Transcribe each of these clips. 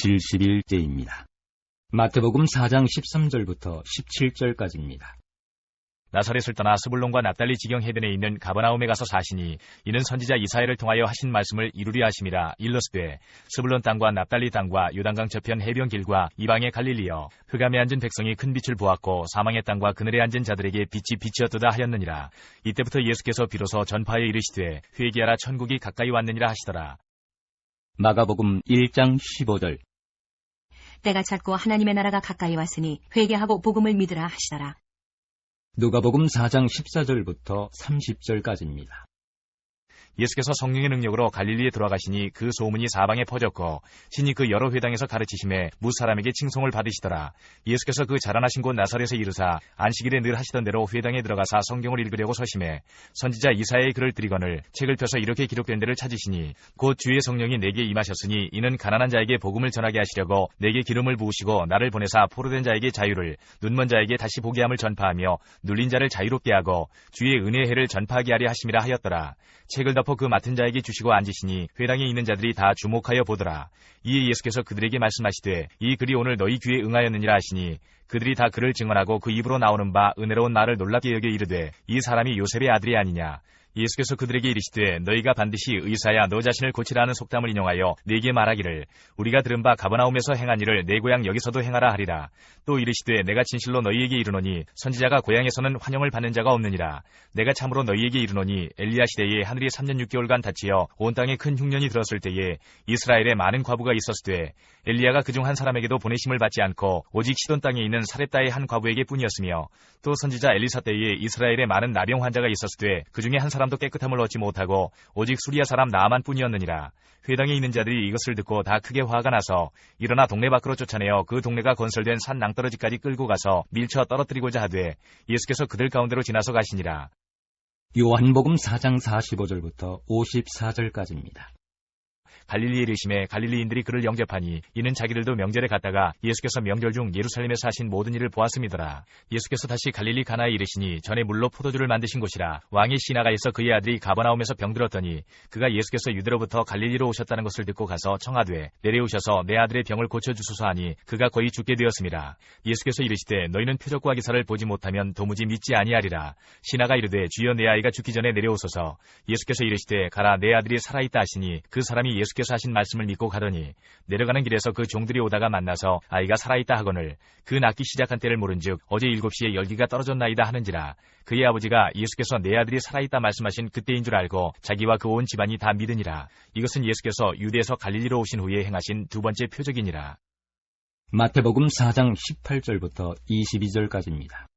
70일째입니다. 마태복음 4장 13절부터 17절까지입니다. 나사렛을 떠나 스불론과 납달리 지경 해변에 있는 가버나움에 가서 사시니 이는 선지자 이사야를 통하여 하신 말씀을 이루려 하심이라. 일러스되 스불론 땅과 납달리 땅과 요단강 저편 해변 길과 이방의 갈릴리여, 흑암에 앉은 백성이 큰 빛을 보았고 사망의 땅과 그늘에 앉은 자들에게 빛이 비치었도다 하였느니라. 이때부터 예수께서 비로소 전파에 이르시되 회개하라, 천국이 가까이 왔느니라 하시더라. 마가복음 1장 15절. 때가 찼고 하나님의 나라가 가까이 왔으니 회개하고 복음을 믿으라 하시더라. 누가복음 4장 14절부터 30절까지입니다. 예수께서 성령의 능력으로 갈릴리에 들어가시니 그 소문이 사방에 퍼졌고 신이 그 여러 회당에서 가르치심에 무사람에게 칭송을 받으시더라. 예수께서 그 자라나신 곳 나사렛에 이르사 안식일에 늘 하시던 대로 회당에 들어가사 성경을 읽으려고 서심해 선지자 이사야의 글을 들이거늘 책을 펴서 이렇게 기록된 데를 찾으시니 곧 주의 성령이 내게 임하셨으니 이는 가난한 자에게 복음을 전하게 하시려고 내게 기름을 부으시고 나를 보내사 포로된 자에게 자유를, 눈먼 자에게 다시 보게 함을 전파하며 눌린 자를 자유롭게 하고 주의 은혜의 해를 전파하게 하려 하심이라 하였더라. 책을 덮어 그 맡은 자에게 주시고 앉으시니 회당에 있는 자들이 다 주목하여 보더라. 이에 예수께서 그들에게 말씀하시되 이 글이 오늘 너희 귀에 응하였느니라 하시니 그들이 다 그를 증언하고 그 입으로 나오는 바 은혜로운 말을 놀랍게 여겨 이르되 이 사람이 요셉의 아들이 아니냐. 예수께서 그들에게 이르시되 너희가 반드시 의사야 너 자신을 고치라 하는 속담을 인용하여 네게 말하기를 우리가 들은 바 가버나움에서 행한 일을 내 고향 여기서도 행하라 하리라. 또 이르시되 내가 진실로 너희에게 이르노니 선지자가 고향에서는 환영을 받는 자가 없느니라. 내가 참으로 너희에게 이르노니 엘리야 시대에 하늘이 3년 6개월간 닫히어 온 땅에 큰 흉년이 들었을 때에 이스라엘에 많은 과부가 있었으되 엘리야가 그중 한 사람에게도 보내심을 받지 않고 오직 시돈 땅에 있는 사렙다의 한 과부에게 뿐이었으며 또 선지자 엘리사 때에 이스라엘에 많은 나병 환자가 있었으되 그중에 한 사람도 깨끗함을 얻지 못하고 오직 수리아 사람 나아만 뿐이었느니라. 회당에 있는 자들이 이것을 듣고 다 크게 화가 나서 일어나 동네 밖으로 쫓아내어 그 동네가 건설된 산 낭떠러지까지 끌고 가서 밀쳐 떨어뜨리고자 하되 예수께서 그들 가운데로 지나서 가시니라. 요한복음 4장 45절부터 54절까지입니다. 갈릴리에 이르심에 갈릴리인들이 그를 영접하니 이는 자기들도 명절에 갔다가 예수께서 명절 중 예루살렘에서 하신 모든 일을 보았음이더라. 예수께서 다시 갈릴리 가나에 이르시니 전에 물로 포도주를 만드신 곳이라. 왕이 시나가에서 그의 아들이 가버나움에서 병들었더니 그가 예수께서 유대로부터 갈릴리로 오셨다는 것을 듣고 가서 청하되 내려오셔서 내 아들의 병을 고쳐주소서 하니 그가 거의 죽게 되었음이라. 예수께서 이르시되 너희는 표적과 기사를 보지 못하면 도무지 믿지 아니하리라. 시나가 이르되 주여 내 아이가 죽기 전에 내려오소서. 예수께서 이르시되 가라 내 아들이 살아있다 하시니 그 사람이 예수께서 하신 말씀을 믿고 가더니 내려가는 길에서 그 종들이 오다가 만나서 아이가 살아있다 하거늘 그 낳기 시작한 때를 모른즉 어제 7시에 열기가 떨어졌나이다 하는지라. 그의 아버지가 예수께서 내 아들이 살아있다 말씀하신 그때인 줄 알고 자기와 그 온 집안이 다 믿으니라. 이것은 예수께서 유대에서 갈릴리로 오신 후에 행하신 두 번째 표적이니라. 마태복음 4장 18절부터 22절까지입니다.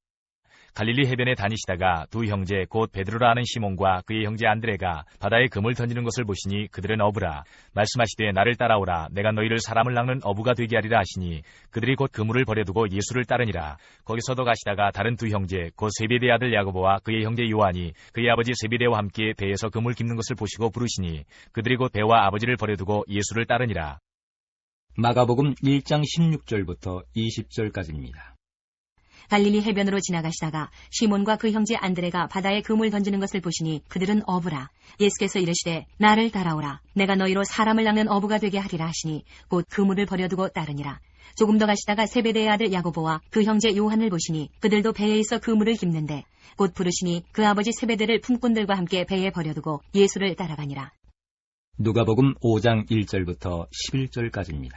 갈릴리 해변에 다니시다가 두 형제 곧 베드로라 하는 시몬과 그의 형제 안드레가 바다에 금을 던지는 것을 보시니 그들은 어부라. 말씀하시되 나를 따라오라. 내가 너희를 사람을 낚는 어부가 되게 하리라 하시니 그들이 곧 그물을 버려두고 예수를 따르니라. 거기서도 가시다가 다른 두 형제 곧 세베대의 아들 야고보와 그의 형제 요한이 그의 아버지 세베대와 함께 배에서 그물 깁는 것을 보시고 부르시니 그들이 곧 배와 아버지를 버려두고 예수를 따르니라. 마가복음 1장 16절부터 20절까지입니다. 갈릴리 해변으로 지나가시다가 시몬과 그 형제 안드레가 바다에 그물 던지는 것을 보시니 그들은 어부라. 예수께서 이르시되 나를 따라오라. 내가 너희로 사람을 낚는 어부가 되게 하리라 하시니 곧 그물을 버려두고 따르니라. 조금 더 가시다가 세베대의 아들 야고보와 그 형제 요한을 보시니 그들도 배에 있어 그물을 깁는데 곧 부르시니 그 아버지 세베대를 품꾼들과 함께 배에 버려두고 예수를 따라가니라. 누가복음 5장 1절부터 11절까지입니다.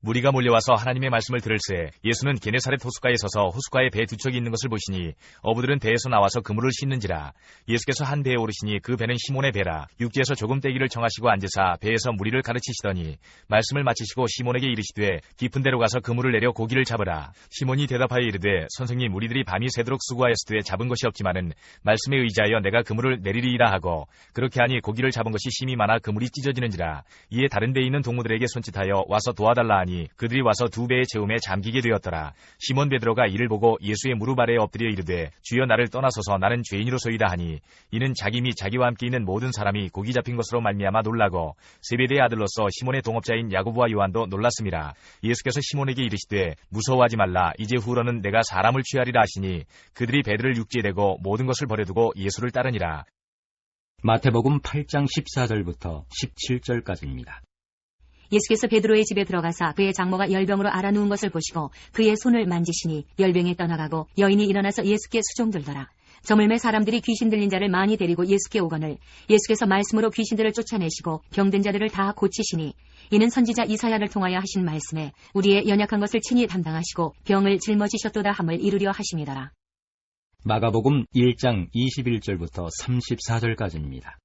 무리가 몰려와서 하나님의 말씀을 들을새 예수는 게네사렛 호숫가에 서서 호숫가에 배 두 척이 있는 것을 보시니 어부들은 배에서 나와서 그물을 씻는지라. 예수께서 한 배에 오르시니 그 배는 시몬의 배라. 육지에서 조금 떼기를 청하시고 앉으사 배에서 무리를 가르치시더니 말씀을 마치시고 시몬에게 이르시되 깊은 데로 가서 그물을 내려 고기를 잡으라. 시몬이 대답하여 이르되 선생님 우리들이 밤이 새도록 수고하였으되 잡은 것이 없지만은 말씀에 의지하여 내가 그물을 내리리이다 하고 그렇게 하니 고기를 잡은 것이 심이 많아 그물이 찢어지는지라. 이에 다른 데에 있는 동무들에게 손짓하여 와서 도와달라 하니 그들이 와서 두 배의 채움에 잠기게 되었더라. 시몬 베드로가 이를 보고 예수의 무릎 아래에 엎드려 이르되 주여 나를 떠나소서 나는 죄인으로소이다 하니 이는 자기 및 자기와 함께 있는 모든 사람이 고기 잡힌 것으로 말미암아 놀라고 세베대의 아들로서 시몬의 동업자인 야고보와 요한도 놀랐음이라. 예수께서 시몬에게 이르시되 무서워하지 말라. 이제 후로는 내가 사람을 취하리라 하시니 그들이 배들을 육지에 대고 모든 것을 버려두고 예수를 따르니라. 마태복음 8장 14절부터 17절까지입니다. 예수께서 베드로의 집에 들어가사 그의 장모가 열병으로 앓아누운 것을 보시고 그의 손을 만지시니 열병이 떠나가고 여인이 일어나서 예수께 수종들더라. 저물매 사람들이 귀신 들린 자를 많이 데리고 예수께 오거늘 예수께서 말씀으로 귀신들을 쫓아내시고 병든 자들을 다 고치시니 이는 선지자 이사야를 통하여 하신 말씀에 우리의 연약한 것을 친히 담당하시고 병을 짊어지셨도다 함을 이루려 하심이더라. 마가복음 1장 21절부터 34절까지입니다.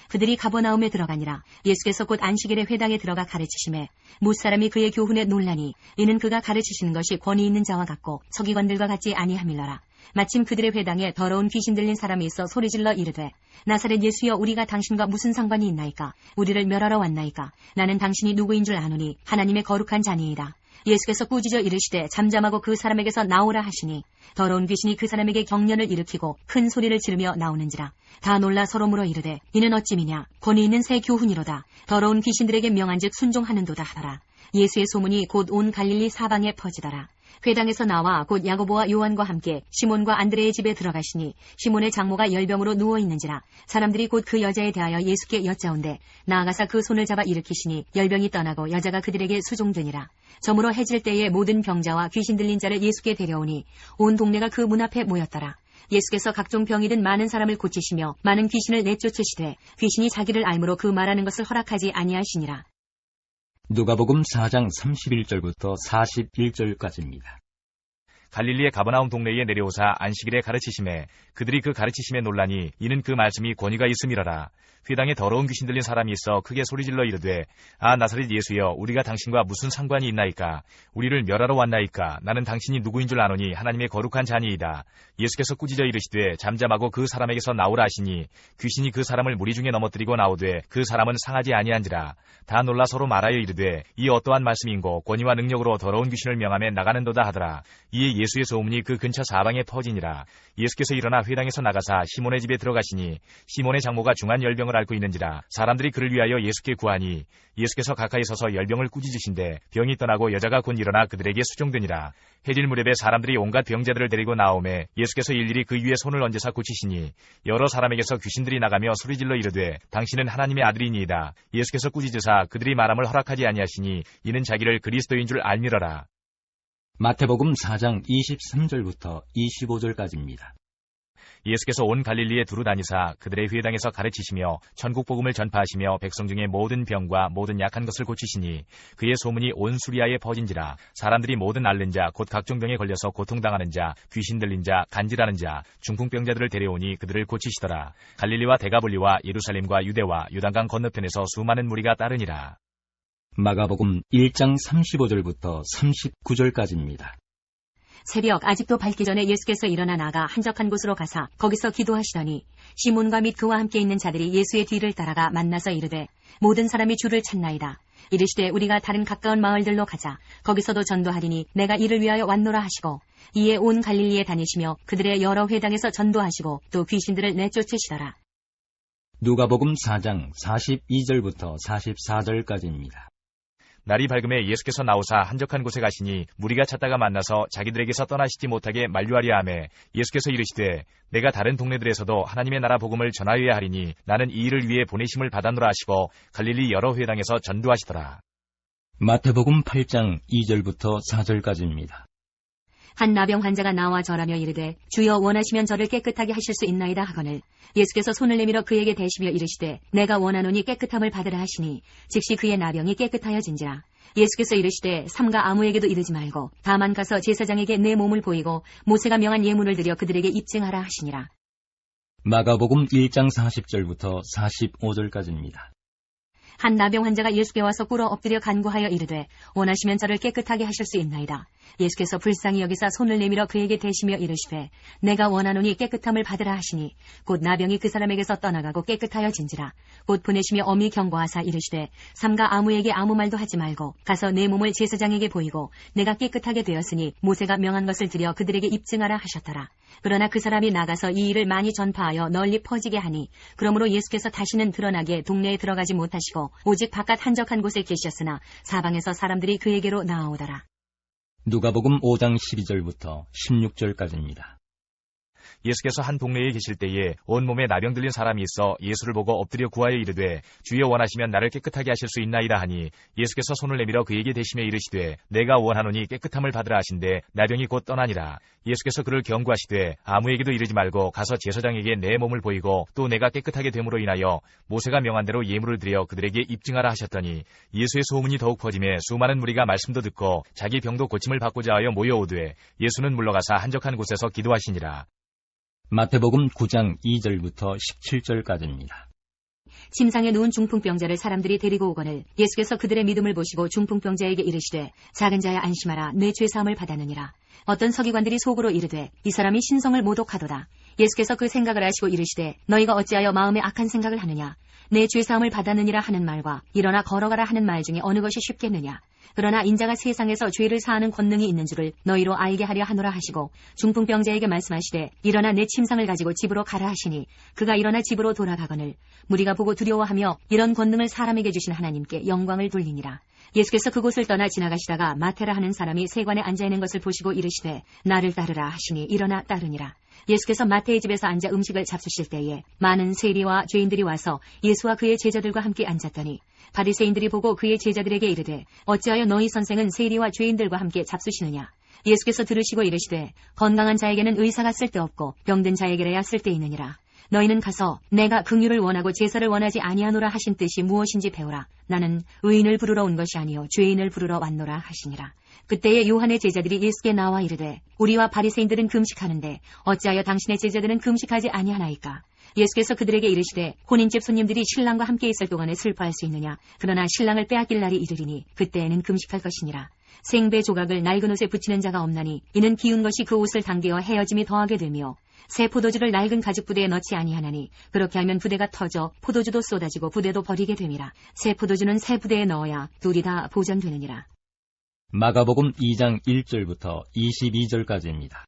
그들이 가버나움에 들어가니라. 예수께서 곧 안식일에 회당에 들어가 가르치심에 무사람이 그의 교훈에 놀라니 이는 그가 가르치시는 것이 권위 있는 자와 같고 서기관들과 같지 아니함일러라. 마침 그들의 회당에 더러운 귀신 들린 사람이 있어 소리질러 이르되 나사렛 예수여 우리가 당신과 무슨 상관이 있나이까? 우리를 멸하러 왔나이까? 나는 당신이 누구인 줄 아노니 하나님의 거룩한 자니이다. 예수께서 꾸짖어 이르시되 잠잠하고 그 사람에게서 나오라 하시니 더러운 귀신이 그 사람에게 경련을 일으키고 큰 소리를 지르며 나오는지라. 다 놀라 서로 물어 이르되 이는 어찌미냐? 권위 있는 새 교훈이로다. 더러운 귀신들에게 명한즉 순종하는도다 하더라. 예수의 소문이 곧 온 갈릴리 사방에 퍼지더라. 회당에서 나와 곧 야고보와 요한과 함께 시몬과 안드레의 집에 들어가시니 시몬의 장모가 열병으로 누워 있는지라. 사람들이 곧 그 여자에 대하여 예수께 여짜온대 나아가사 그 손을 잡아 일으키시니 열병이 떠나고 여자가 그들에게 수종되니라. 저물어 해질 때에 모든 병자와 귀신 들린 자를 예수께 데려오니 온 동네가 그 문 앞에 모였더라. 예수께서 각종 병이 든 많은 사람을 고치시며 많은 귀신을 내쫓으시되 귀신이 자기를 알므로 그 말하는 것을 허락하지 아니하시니라. 누가복음 4장 31절부터 41절까지입니다. 갈릴리의 가버나움 동네에 내려오사 안식일에 가르치심에 그들이 그 가르치심에 놀라니 이는 그 말씀이 권위가 있음이러라. 회당에 더러운 귀신 들린 사람이 있어 크게 소리질러 이르되 아 나사렛 예수여 우리가 당신과 무슨 상관이 있나이까? 우리를 멸하러 왔나이까? 나는 당신이 누구인 줄 아노니 하나님의 거룩한 자니이다. 예수께서 꾸짖어 이르시되 잠잠하고 그 사람에게서 나오라 하시니 귀신이 그 사람을 무리 중에 넘어뜨리고 나오되 그 사람은 상하지 아니한지라. 다 놀라 서로 말하여 이르되 이 어떠한 말씀인고 권위와 능력으로 더러운 귀신을 명함에 나가는도다 하더라. 이에 예수의 소문이 그 근처 사방에 퍼지니라. 예수께서 일어나 회당에서 나가사 시몬의 집에 들어가시니 시몬의 장모가 중한 열병을 앓고 있는지라. 사람들이 그를 위하여 예수께 구하니 예수께서 가까이 서서 열병을 꾸짖으신데 병이 떠나고 여자가 곧 일어나 그들에게 수종되니라. 해질 무렵에 사람들이 온갖 병자들을 데리고 나오매 예수께서 일일이 그 위에 손을 얹으사 고치시니 여러 사람에게서 귀신들이 나가며 소리질러 이르되 당신은 하나님의 아들이니이다. 예수께서 꾸짖으사 그들이 말함을 허락하지 아니하시니 이는 자기를 그리스도인 줄 알미러라. 마태복음 4장 23절부터 25절까지입니다. 예수께서 온 갈릴리에 두루 다니사 그들의 회당에서 가르치시며 천국 복음을 전파하시며 백성 중에 모든 병과 모든 약한 것을 고치시니 그의 소문이 온 수리아에 퍼진지라. 사람들이 모든 앓는 자 곧 각종 병에 걸려서 고통당하는 자 귀신 들린 자 간질하는 자 중풍병자들을 데려오니 그들을 고치시더라. 갈릴리와 데가볼리와 예루살렘과 유대와 요단강 건너편에서 수많은 무리가 따르니라. 마가복음 1장 35절부터 39절까지입니다. 새벽 아직도 밝기 전에 예수께서 일어나 나가 한적한 곳으로 가사 거기서 기도하시더니 시몬과 및 그와 함께 있는 자들이 예수의 뒤를 따라가 만나서 이르되 모든 사람이 주를 찾나이다. 이르시되 우리가 다른 가까운 마을들로 가자. 거기서도 전도하리니 내가 이를 위하여 왔노라 하시고 이에 온 갈릴리에 다니시며 그들의 여러 회당에서 전도하시고 또 귀신들을 내쫓으시더라. 누가복음 4장 42절부터 44절까지입니다. 날이 밝음에 예수께서 나오사 한적한 곳에 가시니 무리가 찾다가 만나서 자기들에게서 떠나시지 못하게 만류하려 하매 예수께서 이르시되 내가 다른 동네들에서도 하나님의 나라 복음을 전하여야 하리니 나는 이 일을 위해 보내심을 받았노라 하시고 갈릴리 여러 회당에서 전도하시더라. 마태복음 8장 2절부터 4절까지입니다. 한 나병 환자가 나와 절하며 이르되 주여 원하시면 저를 깨끗하게 하실 수 있나이다 하거늘 예수께서 손을 내밀어 그에게 대시며 이르시되 내가 원하노니 깨끗함을 받으라 하시니 즉시 그의 나병이 깨끗하여진지라. 예수께서 이르시되 삼가 아무에게도 이르지 말고 다만 가서 제사장에게 내 몸을 보이고 모세가 명한 예물을 드려 그들에게 입증하라 하시니라. 마가복음 1장 40절부터 45절까지입니다. 한 나병 환자가 예수께 와서 꿇어 엎드려 간구하여 이르되 원하시면 저를 깨끗하게 하실 수 있나이다. 예수께서 불쌍히 여기사 손을 내밀어 그에게 대시며 이르시되 내가 원하노니 깨끗함을 받으라 하시니 곧 나병이 그 사람에게서 떠나가고 깨끗하여진지라. 곧 보내시며 엄히 경고하사 이르시되 삼가 아무에게 아무 말도 하지 말고 가서 내 몸을 제사장에게 보이고 내가 깨끗하게 되었으니 모세가 명한 것을 드려 그들에게 입증하라 하셨더라. 그러나 그 사람이 나가서 이 일을 많이 전파하여 널리 퍼지게 하니 그러므로 예수께서 다시는 드러나게 동네에 들어가지 못하시고 오직 바깥 한적한 곳에 계셨으나 사방에서 사람들이 그에게로 나아오더라. 누가복음 5장 12절부터 16절까지입니다. 예수께서 한 동네에 계실 때에 온몸에 나병 들린 사람이 있어 예수를 보고 엎드려 구하여 이르되 주여 원하시면 나를 깨끗하게 하실 수 있나이다 하니 예수께서 손을 내밀어 그에게 대심에 이르시되 내가 원하노니 깨끗함을 받으라 하신대 나병이 곧 떠나니라. 예수께서 그를 경고하시되 아무에게도 이르지 말고 가서 제사장에게 내 몸을 보이고 또 내가 깨끗하게 됨으로 인하여 모세가 명한 대로 예물을 드려 그들에게 입증하라 하셨더니 예수의 소문이 더욱 퍼지매 수많은 무리가 말씀도 듣고 자기 병도 고침을 받고자 하여 모여오되 예수는 물러가사 한적한 곳에서 기도하시니라. 마태복음 9장 2절부터 17절까지입니다. 침상에 누운 중풍병자를 사람들이 데리고 오거늘 예수께서 그들의 믿음을 보시고 중풍병자에게 이르시되 작은 자야 안심하라 내 죄사함을 받았느니라. 어떤 서기관들이 속으로 이르되 이 사람이 신성을 모독하도다. 예수께서 그 생각을 아시고 이르시되 너희가 어찌하여 마음에 악한 생각을 하느냐. 내 죄사함을 받았느니라 하는 말과 일어나 걸어가라 하는 말 중에 어느 것이 쉽겠느냐. 그러나 인자가 세상에서 죄를 사하는 권능이 있는 줄을 너희로 알게 하려 하노라 하시고 중풍병자에게 말씀하시되 일어나 내 침상을 가지고 집으로 가라 하시니 그가 일어나 집으로 돌아가거늘 무리가 보고 두려워하며 이런 권능을 사람에게 주신 하나님께 영광을 돌리니라. 예수께서 그곳을 떠나 지나가시다가 마태라 하는 사람이 세관에 앉아있는 것을 보시고 이르시되 나를 따르라 하시니 일어나 따르니라. 예수께서 마태의 집에서 앉아 음식을 잡수실 때에 많은 세리와 죄인들이 와서 예수와 그의 제자들과 함께 앉았더니 바리새인들이 보고 그의 제자들에게 이르되 어찌하여 너희 선생은 세리와 죄인들과 함께 잡수시느냐. 예수께서 들으시고 이르시되 건강한 자에게는 의사가 쓸데없고 병든 자에게라야 쓸데있느니라. 너희는 가서 내가 긍휼을 원하고 제사를 원하지 아니하노라 하신 뜻이 무엇인지 배우라. 나는 의인을 부르러 온 것이 아니요 죄인을 부르러 왔노라 하시니라. 그때에 요한의 제자들이 예수께 나와 이르되 우리와 바리새인들은 금식하는데 어찌하여 당신의 제자들은 금식하지 아니하나이까. 예수께서 그들에게 이르시되 혼인집 손님들이 신랑과 함께 있을 동안에 슬퍼할 수 있느냐. 그러나 신랑을 빼앗길 날이 이르리니 그때에는 금식할 것이니라. 생배 조각을 낡은 옷에 붙이는 자가 없나니 이는 기운 것이 그 옷을 당기어 헤어짐이 더하게 되며 새 포도주를 낡은 가죽 부대에 넣지 아니하나니 그렇게 하면 부대가 터져 포도주도 쏟아지고 부대도 버리게 됨이라. 새 포도주는 새 부대에 넣어야 둘이 다 보존되느니라. 마가복음 2장 1절부터 22절까지입니다.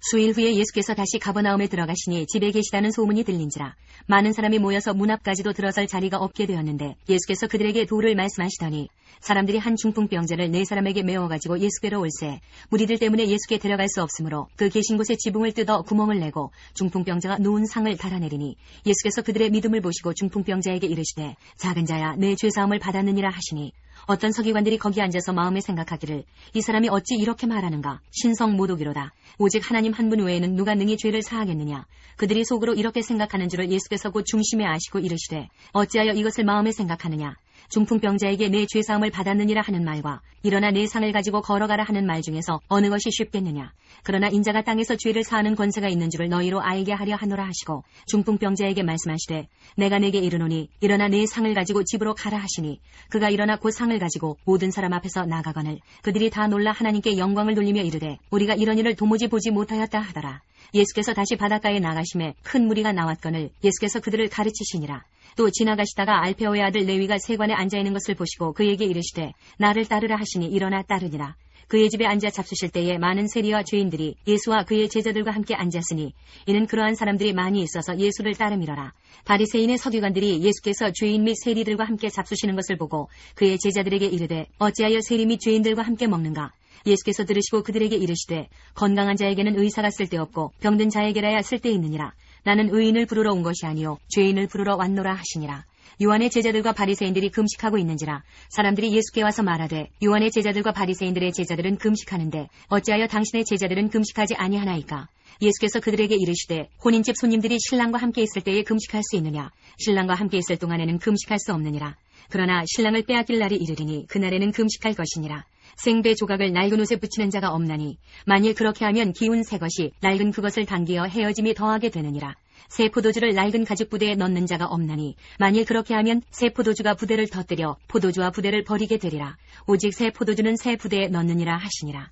수일 후에 예수께서 다시 가버나움에 들어가시니 집에 계시다는 소문이 들린지라. 많은 사람이 모여서 문 앞까지도 들어설 자리가 없게 되었는데 예수께서 그들에게 도를 말씀하시더니 사람들이 한 중풍병자를 4사람에게 메워가지고 예수께로 올세 무리들 때문에 예수께 데려갈 수 없으므로 그 계신 곳에 지붕을 뜯어 구멍을 내고 중풍병자가 누운 상을 달아내리니 예수께서 그들의 믿음을 보시고 중풍병자에게 이르시되 작은 자야 내 죄사함을 받았느니라 하시니 어떤 서기관들이 거기 앉아서 마음에 생각하기를 이 사람이 어찌 이렇게 말하는가. 신성 모독이로다. 오직 하나님 한 분 외에는 누가 능히 죄를 사하겠느냐. 그들이 속으로 이렇게 생각하는 줄을 예수께서 곧 중심에 아시고 이르시되 어찌하여 이것을 마음에 생각하느냐. 중풍병자에게 내 죄사함을 받았느니라 하는 말과 일어나 내 상을 가지고 걸어가라 하는 말 중에서 어느 것이 쉽겠느냐. 그러나 인자가 땅에서 죄를 사하는 권세가 있는 줄을 너희로 알게 하려 하노라 하시고 중풍병자에게 말씀하시되 내가 내게 이르노니 일어나 내 상을 가지고 집으로 가라 하시니 그가 일어나 곧 상을 가지고 모든 사람 앞에서 나가거늘 그들이 다 놀라 하나님께 영광을 돌리며 이르되 우리가 이런 일을 도무지 보지 못하였다 하더라. 예수께서 다시 바닷가에 나가심에 큰 무리가 나왔거늘 예수께서 그들을 가르치시니라. 또 지나가시다가 알페오의 아들 레위가 세관에 앉아있는 것을 보시고 그에게 이르시되 나를 따르라 하시니 일어나 따르니라. 그의 집에 앉아 잡수실 때에 많은 세리와 죄인들이 예수와 그의 제자들과 함께 앉았으니 이는 그러한 사람들이 많이 있어서 예수를 따름이러라. 바리새인의 서기관들이 예수께서 죄인 및 세리들과 함께 잡수시는 것을 보고 그의 제자들에게 이르되 어찌하여 세리 및 죄인들과 함께 먹는가. 예수께서 들으시고 그들에게 이르시되 건강한 자에게는 의사가 쓸데없고 병든 자에게라야 쓸데있느니라. 나는 의인을 부르러 온 것이 아니요 죄인을 부르러 왔노라 하시니라. 요한의 제자들과 바리새인들이 금식하고 있는지라. 사람들이 예수께 와서 말하되 요한의 제자들과 바리새인들의 제자들은 금식하는데 어찌하여 당신의 제자들은 금식하지 아니하나이까. 예수께서 그들에게 이르시되 혼인집 손님들이 신랑과 함께 있을 때에 금식할 수 있느냐. 신랑과 함께 있을 동안에는 금식할 수 없느니라. 그러나 신랑을 빼앗길 날이 이르리니 그날에는 금식할 것이니라. 생배 조각을 낡은 옷에 붙이는 자가 없나니 만일 그렇게 하면 기운 새 것이 낡은 그것을 당기어 헤어짐이 더하게 되느니라. 새 포도주를 낡은 가죽 부대에 넣는 자가 없나니 만일 그렇게 하면 새 포도주가 부대를 터뜨려 포도주와 부대를 버리게 되리라. 오직 새 포도주는 새 부대에 넣느니라 하시니라.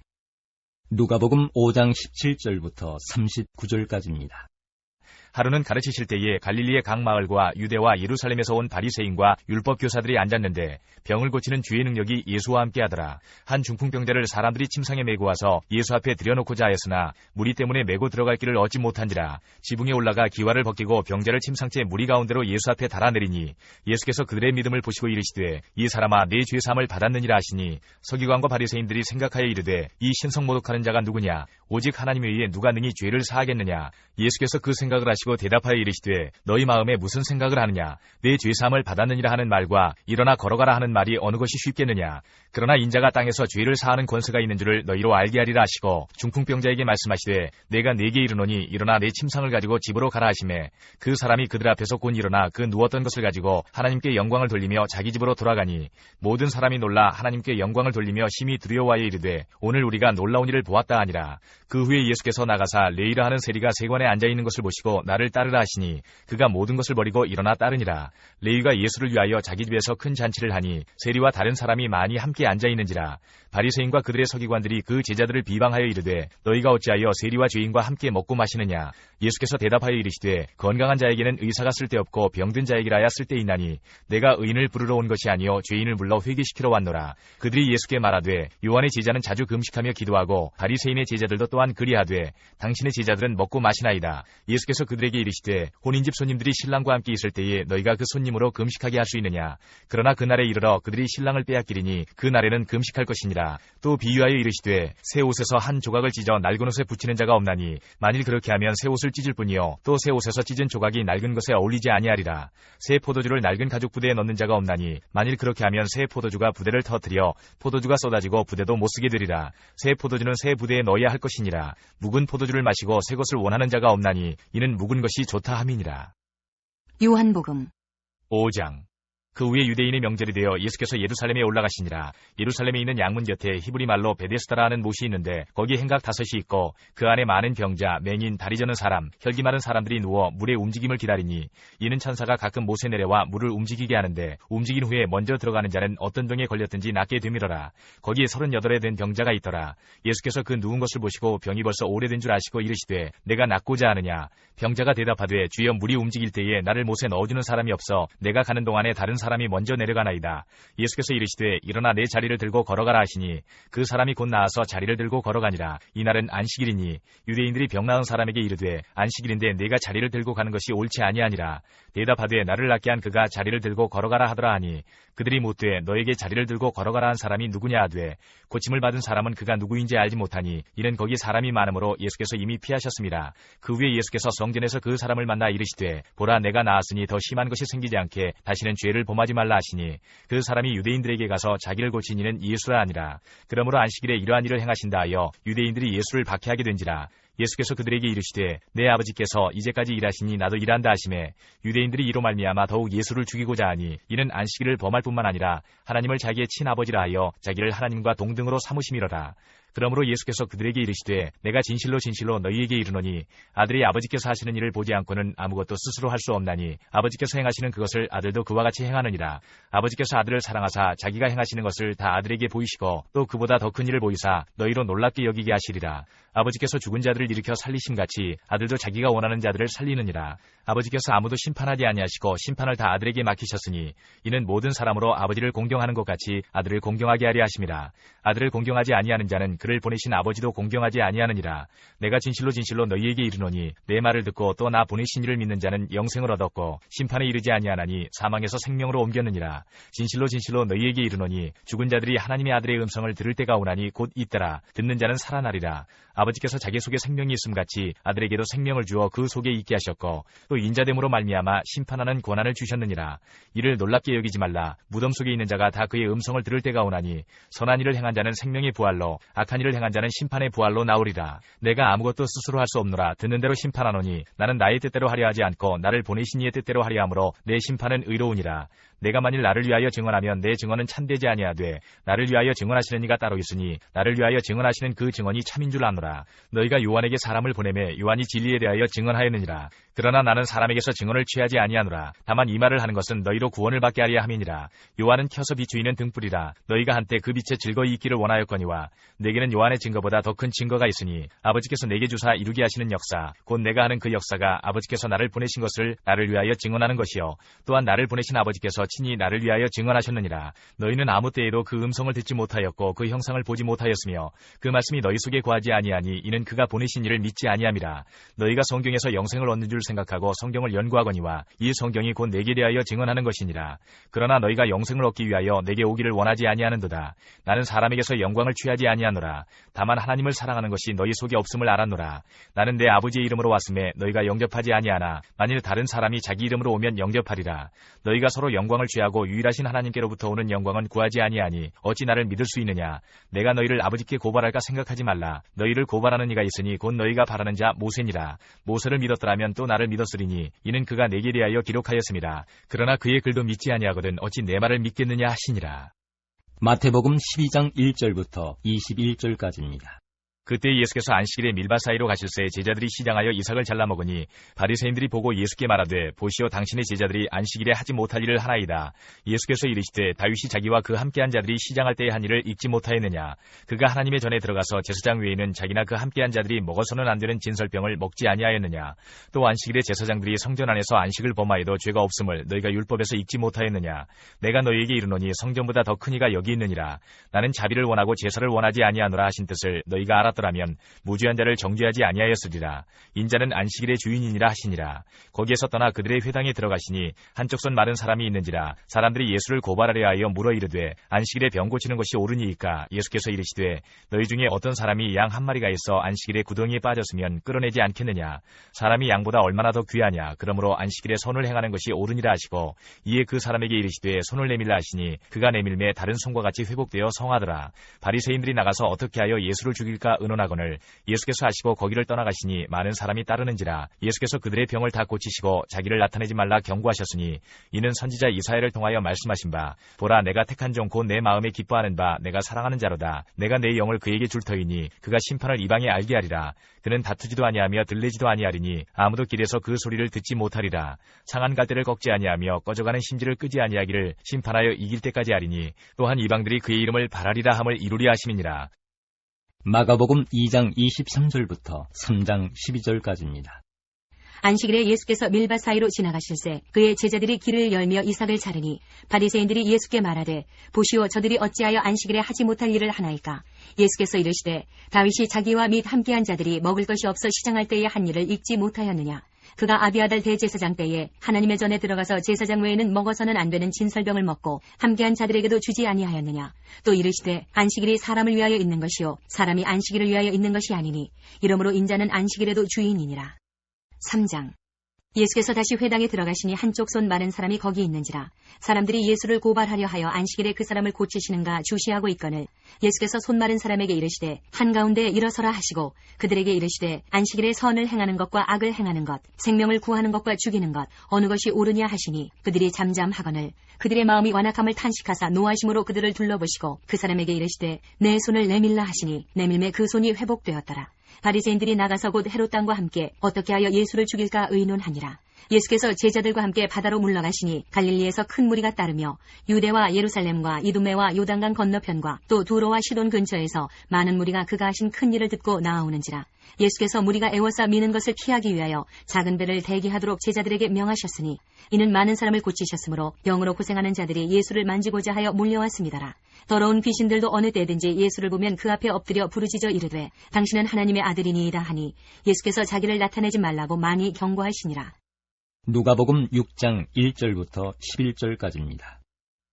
누가복음 5장 17절부터 39절까지입니다. 하루는 가르치실 때에 갈릴리의 각 마을과 유대와 예루살렘에서 온 바리새인과 율법 교사들이 앉았는데 병을 고치는 주의 능력이 예수와 함께 하더라. 한 중풍병자를 사람들이 침상에 메고 와서 예수 앞에 들여놓고자 하였으나 무리 때문에 메고 들어갈 길을 얻지 못한지라. 지붕에 올라가 기와를 벗기고 병자를 침상째 무리 가운데로 예수 앞에 달아내리니 예수께서 그들의 믿음을 보시고 이르시되 이 사람아 네 죄 사함을 받았느니라 하시니 서기관과 바리새인들이 생각하여 이르되 이 신성 모독하는 자가 누구냐? 오직 하나님에 의해 누가 능히 죄를 사하겠느냐? 예수께서 그 생각을 하시고 대답하여 이르시되 너희 마음에 무슨 생각을 하느냐? 내 죄 사함을 받았느니라 하는 말과 일어나 걸어가라 하는 말이 어느 것이 쉽겠느냐? 그러나 인자가 땅에서 죄를 사하는 권세가 있는 줄을 너희로 알게 하리라 하시고 중풍병자에게 말씀하시되 내가 네게 이르노니 일어나 내 침상을 가지고 집으로 가라 하시매 그 사람이 그들 앞에서 곧 일어나 그 누웠던 것을 가지고 하나님께 영광을 돌리며 자기 집으로 돌아가니 모든 사람이 놀라 하나님께 영광을 돌리며 심히 두려워하여 이르되 오늘 우리가 놀라운 일을 보았다 하니라. 그 후에 예수께서 나가사 레이라 하는 세리가 세관에 앉아있는 것을 보시고 나를 따르라 하시니 그가 모든 것을 버리고 일어나 따르니라. 레위가 예수를 위하여 자기 집에서 큰 잔치를 하니 세리와 다른 사람이 많이 함께 앉아있는지라. 바리새인과 그들의 서기관들이 그 제자들을 비방하여 이르되 너희가 어찌하여 세리와 죄인과 함께 먹고 마시느냐? 예수께서 대답하여 이르시되 건강한 자에게는 의사가 쓸데없고 병든 자에게라야 쓸데있나니 내가 의인을 부르러 온 것이 아니요 죄인을 불러 회개시키러 왔노라. 그들이 예수께 말하되 요한의 제자는 자주 금식하며 기도하고 바리새인의 제자들도 또한 그리하되 당신의 제자들은 먹고 마시나이다. 예수께서 그들에게 이르시되 혼인집 손님들이 신랑과 함께 있을 때에 너희가 그 손님으로 금식하게 할 수 있느냐? 그러나 그날에 이르러 그들이 신랑을 빼앗기리니 그날에는 금식할 것이니라. 또 비유하여 이르시되 새 옷에서 한 조각을 찢어 낡은 옷에 붙이는 자가 없나니 만일 그렇게 하면 새 옷을 찢을 뿐이요 또 새 옷에서 찢은 조각이 낡은 것에 어울리지 아니하리라. 새 포도주를 낡은 가죽 부대에 넣는 자가 없나니 만일 그렇게 하면 새 포도주가 부대를 터뜨려 포도주가 쏟아지고 부대도 못 쓰게 되리라. 새 포도주는 새 부대에 넣어야 할 것이니라. 묵은 포도주를 마시고 새 것을 원하는 자가 없나니 이는 묵은 것이 좋다 함이니라. 요한복음 5장. 그 후에 유대인의 명절이 되어 예수께서 예루살렘에 올라가시니라. 예루살렘에 있는 양문 곁에 히브리 말로 베데스다라 하는 못이 있는데 거기 행각 5이 있고 그 안에 많은 병자, 맹인, 다리 저는 사람, 혈기 마른 사람들이 누워 물의 움직임을 기다리니 이는 천사가 가끔 못에 내려와 물을 움직이게 하는데 움직인 후에 먼저 들어가는 자는 어떤 병에 걸렸든지 낫게 되밀어라. 거기에 38에 된 병자가 있더라. 예수께서 그 누운 것을 보시고 병이 벌써 오래된 줄 아시고 이르시되 내가 낫고자 하느냐? 병자가 대답하되 주여 물이 움직일 때에 나를 못에 넣어주는 사람이 없어 내가 가는 동안에 다른 사람이 먼저 내려가나이다. 예수께서 이르시되 일어나 내 자리를 들고 걸어가라 하시니 그 사람이 곧 나와서 자리를 들고 걸어가니라. 이날은 안식일이니 유대인들이 병 나은 사람에게 이르되 안식일인데 내가 자리를 들고 가는 것이 옳지 아니하니라. 대답하되 나를 낫게 한 그가 자리를 들고 걸어가라 하더라 하니 그들이 묻되 너에게 자리를 들고 걸어가라 한 사람이 누구냐 하되 고침을 받은 사람은 그가 누구인지 알지 못하니 이는 거기 사람이 많으므로 예수께서 이미 피하셨습니다. 그 후에 예수께서 성전에서 그 사람을 만나 이르시되 보라 내가 나았으니 더 심한 것이 생기지 않게 다시는 죄를 범하지 말라 하시니 그 사람이 유대인들에게 가서 자기를 고친 이는 예수라 하니라. 그러므로 안식일에 이러한 일을 행하신다 하여 유대인들이 예수를 박해하게 된지라. 예수께서 그들에게 이르시되 내 아버지께서 이제까지 일하시니 나도 일한다 하시매 유대인들이 이로 말미암아 더욱 예수를 죽이고자 하니 이는 안식일을 범할 뿐만 아니라 하나님을 자기의 친아버지라 하여 자기를 하나님과 동등으로 삼으심이로라. 그러므로 예수께서 그들에게 이르시되 내가 진실로 진실로 너희에게 이르노니 아들이 아버지께서 하시는 일을 보지 않고는 아무것도 스스로 할 수 없나니 아버지께서 행하시는 그것을 아들도 그와 같이 행하느니라. 아버지께서 아들을 사랑하사 자기가 행하시는 것을 다 아들에게 보이시고 또 그보다 더 큰 일을 보이사 너희로 놀랍게 여기게 하시리라. 아버지께서 죽은 자들을 일으켜 살리심같이 아들도 자기가 원하는 자들을 살리느니라. 아버지께서 아무도 심판하지 아니하시고 심판을 다 아들에게 맡기셨으니 이는 모든 사람으로 아버지를 공경하는 것 같이 아들을 공경하게 하려 하심이라. 아들을 공경하지 아니하는 자는 그를 보내신 아버지도 공경하지 아니하느니라. 내가 진실로 진실로 너희에게 이르노니 내 말을 듣고 또 나 보내신 이를 믿는 자는 영생을 얻었고 심판에 이르지 아니하나니 사망에서 생명으로 옮겼느니라. 진실로 진실로 너희에게 이르노니 죽은 자들이 하나님의 아들의 음성을 들을 때가 오나니 곧 있더라. 듣는 자는 살아나리라. 아버지께서 자기 속에 생명이 있음같이 아들에게도 생명을 주어 그 속에 있게 하셨고 또 인자됨으로 말미암아 심판하는 권한을 주셨느니라. 이를 놀랍게 여기지 말라. 무덤 속에 있는 자가 다 그의 음성을 들을 때가 오나니 선한 일을 행한 자는 생명의 부활로 악한 일을 행한 자는 심판의 부활로 나오리라. 내가 아무것도 스스로 할 수 없노라. 듣는 대로 심판하노니 나는 나의 뜻대로 하려 하지 않고 나를 보내신 이의 뜻대로 하려 하므로 내 심판은 의로우니라. 내가 만일 나를 위하여 증언하면 내 증언은 참되지 아니하되 나를 위하여 증언하시는 이가 따로 있으니 나를 위하여 증언하시는 그 증언이 참인 줄 아노라. 너희가 요한에게 사람을 보내매 요한이 진리에 대하여 증언하였느니라. 그러나 나는 사람에게서 증언을 취하지 아니하노라. 다만 이 말을 하는 것은 너희로 구원을 받게 하려 함이니라. 요한은 켜서 비추이는 등불이라. 너희가 한때 그 빛에 즐거이 있기를 원하였거니와 내게는 요한의 증거보다 더 큰 증거가 있으니 아버지께서 내게 주사 이루게 하시는 역사 곧 내가 하는 그 역사가 아버지께서 나를 보내신 것을 나를 위하여 증언하는 것이요 또한 나를 보내신 아버지께서 친히 나를 위하여 증언하셨느니라. 너희는 아무 때에도 그 음성을 듣지 못하였고 그 형상을 보지 못하였으며 그 말씀이 너희 속에 거하지 아니하니 이는 그가 보내신 이를 믿지 아니함이라. 너희가 성경에서 영생을 얻는 줄 생각하고 성경을 연구하거니와 이 성경이 곧 내게 대하여 증언하는 것이니라. 그러나 너희가 영생을 얻기 위하여 내게 오기를 원하지 아니하는도다. 나는 사람에게서 영광을 취하지 아니하노라. 다만 하나님을 사랑하는 것이 너희 속에 없음을 알았노라. 나는 내 아버지의 이름으로 왔음에 너희가 영접하지 아니하나 만일 다른 사람이 자기 이름으로 오면 영접하리라. 너희가 서로 영광을 취하고 유일하신 하나님께로부터 오는 영광은 구하지 아니하니 어찌 나를 믿을 수 있느냐. 내가 너희를 아버지께 고발할까 생각하지 말라. 너희를 고발하는 이가 있으니 곧 너희가 바라는 자 모세니라. 모세를 믿었더라면 또 나를 믿었으리니 이는 그가 내게 대하여 기록하였습니다. 그러나 그의 글도 믿지 아니하거든 어찌 내 말을 믿겠느냐 하시니라. 마태복음 12장 1절부터 21절까지입니다. 그때 예수께서 안식일에 밀밭 사이로 가실새 제자들이 시장하여 이삭을 잘라 먹으니 바리새인들이 보고 예수께 말하되 보시오 당신의 제자들이 안식일에 하지 못할 일을 하나이다. 예수께서 이르시되 다윗이 자기와 그 함께한 자들이 시장할 때에 한 일을 잊지 못하였느냐. 그가 하나님의 전에 들어가서 제사장 외에는 자기나 그 함께한 자들이 먹어서는 안 되는 진설병을 먹지 아니하였느냐. 또 안식일에 제사장들이 성전 안에서 안식을 범하여도 죄가 없음을 너희가 율법에서 읽지 못하였느냐. 내가 너희에게 이르노니 성전보다 더 큰 이가 여기 있느니라. 나는 자비를 원하고 제사를 원하지 아니하노라 하신 뜻을 너희가 알았더라면 무죄한 자를 정죄하지 아니하였으리라. 인자는 안식일의 주인이니라 하시니라. 거기에서 떠나 그들의 회당에 들어가시니 한쪽 손 마른 사람이 있는지라. 사람들이 예수를 고발하려 하여 물어 이르되 안식일에 병 고치는 것이 옳으니이까. 예수께서 이르시되 너희 중에 어떤 사람이 양 한 마리가 있어 안식일에 구덩이에 빠졌으면 끌어내지 않겠느냐. 사람이 양보다 얼마나 더 귀하냐. 그러므로 안식일에 손을 행하는 것이 옳으니라 하시고 이에 그 사람에게 이르시되 손을 내밀라 하시니 그가 내밀매 다른 손과 같이 회복되어 성하더라. 바리새인들이 나가서 어떻게 하여 예수를 죽일까 의논하거늘 예수께서 하시고 거기를 떠나가시니 많은 사람이 따르는지라. 예수께서 그들의 병을 다 고치시고 자기를 나타내지 말라 경고하셨으니 이는 선지자 이사야를 통하여 말씀하신 바 보라 내가 택한 종 곧 내 마음에 기뻐하는 바 내가 사랑하는 자로다. 내가 내 영을 그에게 줄 터이니 그가 심판을 이방에 알게 하리라. 그는 다투지도 아니하며 들레지도 아니하리니 아무도 길에서 그 소리를 듣지 못하리라. 상한 갈대를 꺾지 아니하며 꺼져가는 심지를 끄지 아니하기를 심판하여 이길 때까지 하리니 또한 이방들이 그의 이름을 바라리라 함을 이루리 하심이니라. 마가복음 2장 23절부터 3장 12절까지입니다. 안식일에 예수께서 밀밭 사이로 지나가실새 그의 제자들이 길을 열며 이삭을 자르니 바리새인들이 예수께 말하되 보시오 저들이 어찌하여 안식일에 하지 못할 일을 하나이까. 예수께서 이르시되 다윗이 자기와 및 함께한 자들이 먹을 것이 없어 시장할 때에 한 일을 잊지 못하였느냐. 그가 아비아달 대제사장 때에 하나님의 전에 들어가서 제사장 외에는 먹어서는 안 되는 진설병을 먹고 함께한 자들에게도 주지 아니하였느냐. 또 이르시되 안식일이 사람을 위하여 있는 것이요 사람이 안식일을 위하여 있는 것이 아니니 이러므로 인자는 안식일에도 주인이니라. 3장. 예수께서 다시 회당에 들어가시니 한쪽 손 마른 사람이 거기 있는지라. 사람들이 예수를 고발하려 하여 안식일에 그 사람을 고치시는가 주시하고 있거늘 예수께서 손 마른 사람에게 이르시되 한가운데 일어서라 하시고 그들에게 이르시되 안식일에 선을 행하는 것과 악을 행하는 것 생명을 구하는 것과 죽이는 것 어느 것이 옳으냐 하시니 그들이 잠잠하거늘 그들의 마음이 완악함을 탄식하사 노하심으로 그들을 둘러보시고 그 사람에게 이르시되 내 손을 내밀라 하시니 내밀매 그 손이 회복되었더라. 바리새인들이 나가서 곧 헤롯 왕과 함께 어떻게 하여 예수를 죽일까 의논하니라. 예수께서 제자들과 함께 바다로 물러가시니 갈릴리에서 큰 무리가 따르며 유대와 예루살렘과 이두메와 요단강 건너편과 또 두로와 시돈 근처에서 많은 무리가 그가 하신 큰 일을 듣고 나아오는지라. 예수께서 무리가 애워싸 미는 것을 피하기 위하여 작은 배를 대기하도록 제자들에게 명하셨으니 이는 많은 사람을 고치셨으므로 병으로 고생하는 자들이 예수를 만지고자 하여 몰려왔습니다라. 더러운 귀신들도 어느 때든지 예수를 보면 그 앞에 엎드려 부르짖어 이르되 당신은 하나님의 아들이니이다 하니 예수께서 자기를 나타내지 말라고 많이 경고하시니라. 누가복음 6장 1절부터 11절까지입니다.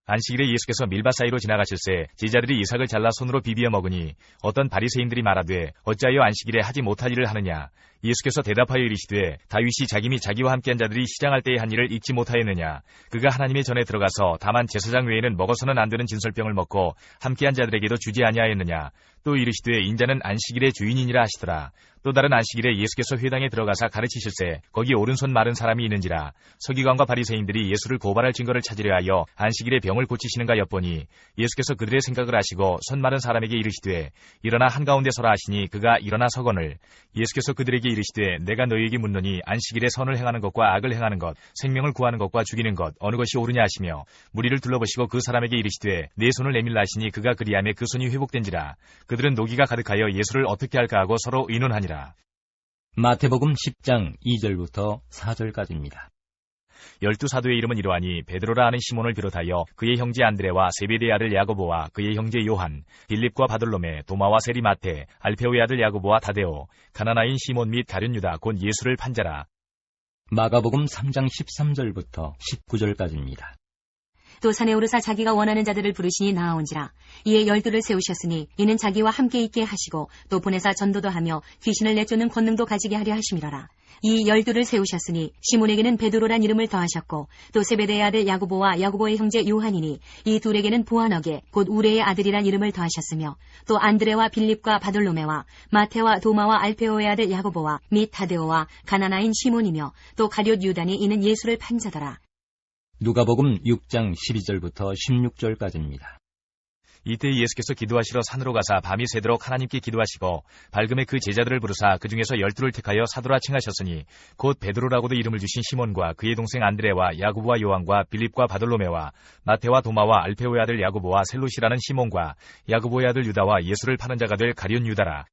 안식일에 예수께서 밀밭 사이로 지나가실새 제자들이 이삭을 잘라 손으로 비비어 먹으니 어떤 바리새인들이 말하되 어찌하여 안식일에 하지 못할 일을 하느냐. 예수께서 대답하여 이르시되 다윗이 자기 및 자기와 함께한 자들이 시장할 때의 한 일을 잊지 못하였느냐. 그가 하나님의 전에 들어가서 다만 제사장 외에는 먹어서는 안 되는 진설병을 먹고 함께한 자들에게도 주지 아니하였느냐. 또 이르시되 인자는 안식일의 주인이니라 하시더라. 또 다른 안식일에 예수께서 회당에 들어가사 가르치실세 거기 오른손 마른 사람이 있는지라. 서기관과 바리새인들이 예수를 고발할 증거를 찾으려 하여 안식일에 병을 고치시는가 엿보니 예수께서 그들의 생각을 아시고 손 마른 사람에게 이르시되 일어나 한가운데 서라 하시니 그가 일어나 서거늘. 예수께서 그들에게 이르시되 내가 너희에게 묻노니 안식일에 선을 행하는 것과 악을 행하는 것 생명을 구하는 것과 죽이는 것 어느 것이 옳으냐 하시며 무리를 둘러보시고 그 사람에게 이르시되 내 손을 내밀라 하시니 그가 그리하매 그 손이 회복된지라. 그들은 노기가 가득하여 예수를 어떻게 할까 하고 서로 의논하니라. 마태복음 10장 2절부터 4절까지입니다. 12사도의 이름은 이러하니 베드로라 하는 시몬을 비롯하여 그의 형제 안드레와 세베대의 아들 야고보와 그의 형제 요한, 빌립과 바돌로메, 도마와 세리 마테, 알페오의 아들 야고보와 다데오, 가나나인 시몬 및 가룟 유다 곧 예수를 판자라. 마가복음 3장 13절부터 19절까지입니다. 또 산에 오르사 자기가 원하는 자들을 부르시니 나아온지라. 이에 12를 세우셨으니 이는 자기와 함께 있게 하시고 또 보내사 전도도 하며 귀신을 내쫓는 권능도 가지게 하려 하심이로라. 이 12를 세우셨으니 시몬에게는 베드로란 이름을 더하셨고 또 세베대의 아들 야고보와 야고보의 형제 요한이니 이 둘에게는 보아너게 곧 우레의 아들이란 이름을 더하셨으며 또 안드레와 빌립과 바돌로메와 마테와 도마와 알페오의 아들 야고보와 및 다데오와 가나나인 시몬이며 또 가룟 유다니 이는 예수를 판 자더라. 누가복음 6장 12절부터 16절까지입니다. 이때 예수께서 기도하시러 산으로 가사 밤이 새도록 하나님께 기도하시고 밝음에 그 제자들을 부르사 그 중에서 12를 택하여 사도라 칭하셨으니 곧 베드로라고도 이름을 주신 시몬과 그의 동생 안드레와 야고보와 요한과 빌립과 바돌로메와 마테와 도마와 알페오의 아들 야고보와 셀롯이라는 시몬과 야고보의 아들 유다와 예수를 파는 자가 될 가룟 유다라.